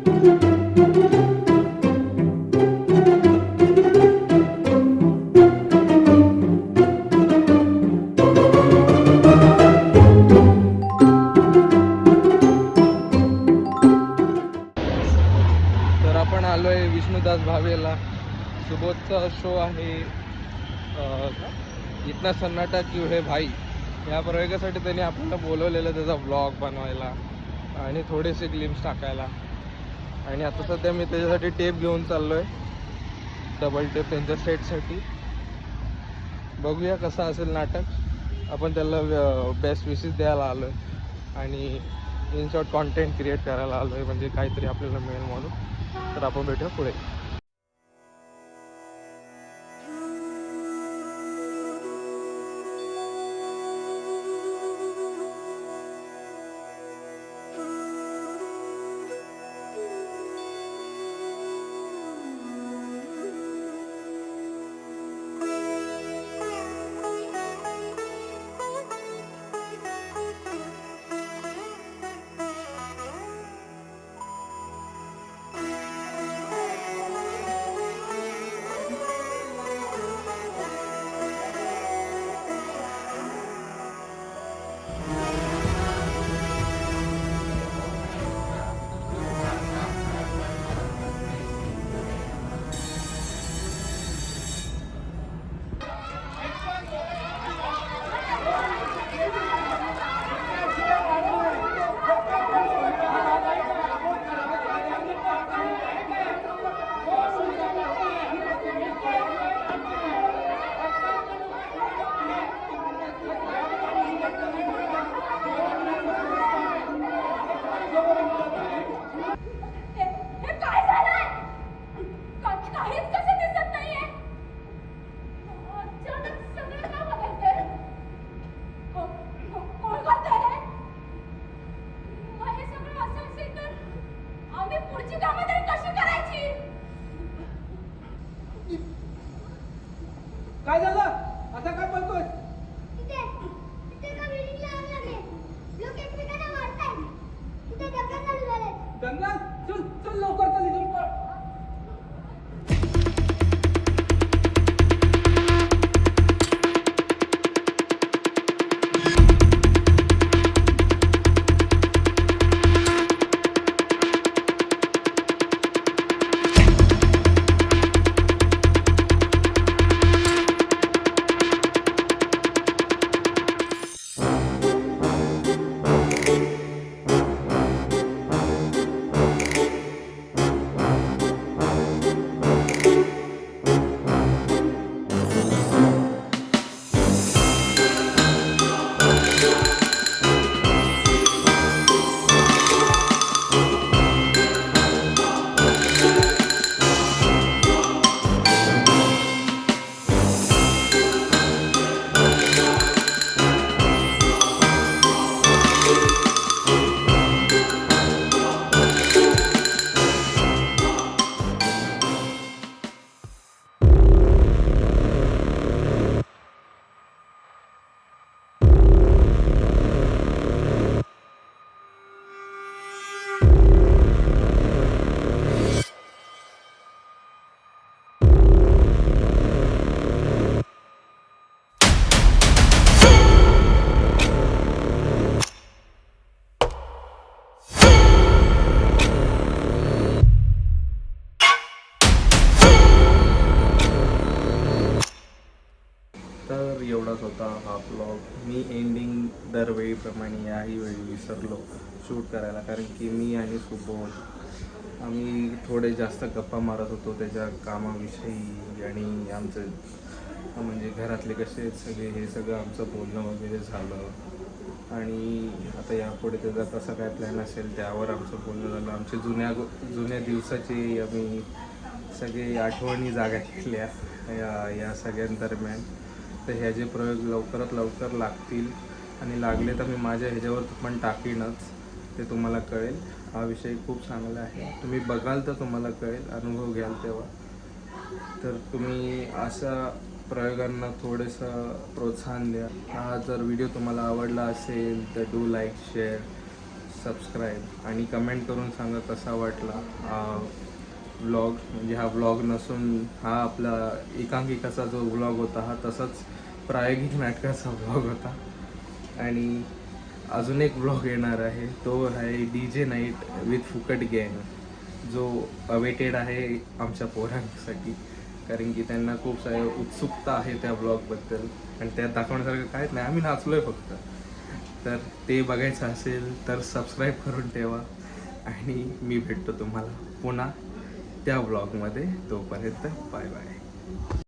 तर आपण आलोय विष्णुदास भावेला. सुबोधचा शो आहे इतना सन्नाटा क्यों है भाई या प्रयोगासाठी त्यांनी आपल्याला बोलवलेलं, त्याचा ब्लॉग बनवायला आणि थोडेसे ग्लिम्स टाकायला. आणि आता सध्या मी त्याच्यासाठी टेप घेऊन चाललोय, डबल टेप त्यांच्या सेटसाठी. बघूया कसं असेल नाटक. आपण त्याला बेस्ट विशेस द्यायला आलोय आणि इन शॉर्ट कॉन्टेंट क्रिएट करायला आलोय, म्हणजे काहीतरी आपल्याला मिळेल म्हणून. तर आपण भेटूया पुढे. काय झालं? आता काय बोलतोय? तिथे एका बिल्डिंगला आग लागली. लोक एकमेकांना मारतायत. तिथे दंगा चालू झालाय. दंगा? चल चल लवकर चल इथून पळ. तर एवढाच होता हा ब्लॉग. मी एंडिंग दरवेळीप्रमाणे याही वेळी विसरलो शूट करायला, कारण की मी आणि सुबोध आम्ही थोडे जास्त गप्पा मारत होतो त्याच्या कामाविषयी आणि आमचं म्हणजे घरातले कसे आहेत सगळे, हे सगळं आमचं बोलणं वगैरे झालं. आणि आता यापुढे त्याचा कसा काय प्लॅन असेल त्यावर आमचं बोलणं झालं. आमचे जुन्या दिवसाची आम्ही सगळे आठवणी जागा केल्या या सगळ्यांदरम्यान. तर ह्याचे प्रयोग लवकरात लवकर लागतील आणि लागले तर मी माझ्या ह्याच्यावर पण टाकीनच, ते तुम्हाला कळेल. हा विषय खूप चांगला आहे, तुम्ही बघाल तर तुम्हाला कळेल, अनुभव घ्याल तेव्हा. तर तुम्ही अशा प्रयोगांना थोडंसं प्रोत्साहन द्या. हा जर व्हिडिओ तुम्हाला आवडला असेल तर डू लाईक, शेअर, सबस्क्राईब आणि कमेंट करून सांगा कसा वाटला व्लॉग. म्हणजे हा व्लॉग नसून हा आपला एकांकिकाचा जो व्लॉग होता हा तसाच प्रायोगिक नाटकाचा व्लॉग होता. आणि अजून एक व्लॉग येणार आहे, तो आहे DJ नाईट विथ फुकट गँग, जो अवेटेड आहे आमच्या पोरांसाठी. कारण की त्यांना खूप सारे उत्सुकता आहे त्या व्लॉगबद्दल आणि त्यात दाखवण्यासारखं काहीच नाही, आम्ही नाचलो आहे फक्त. तर ते बघायचं असेल तर सबस्क्राईब करून ठेवा आणि मी भेटतो तुम्हाला पुन्हा त्या व्लॉगमध्ये. तोपर्यंत बाय बाय.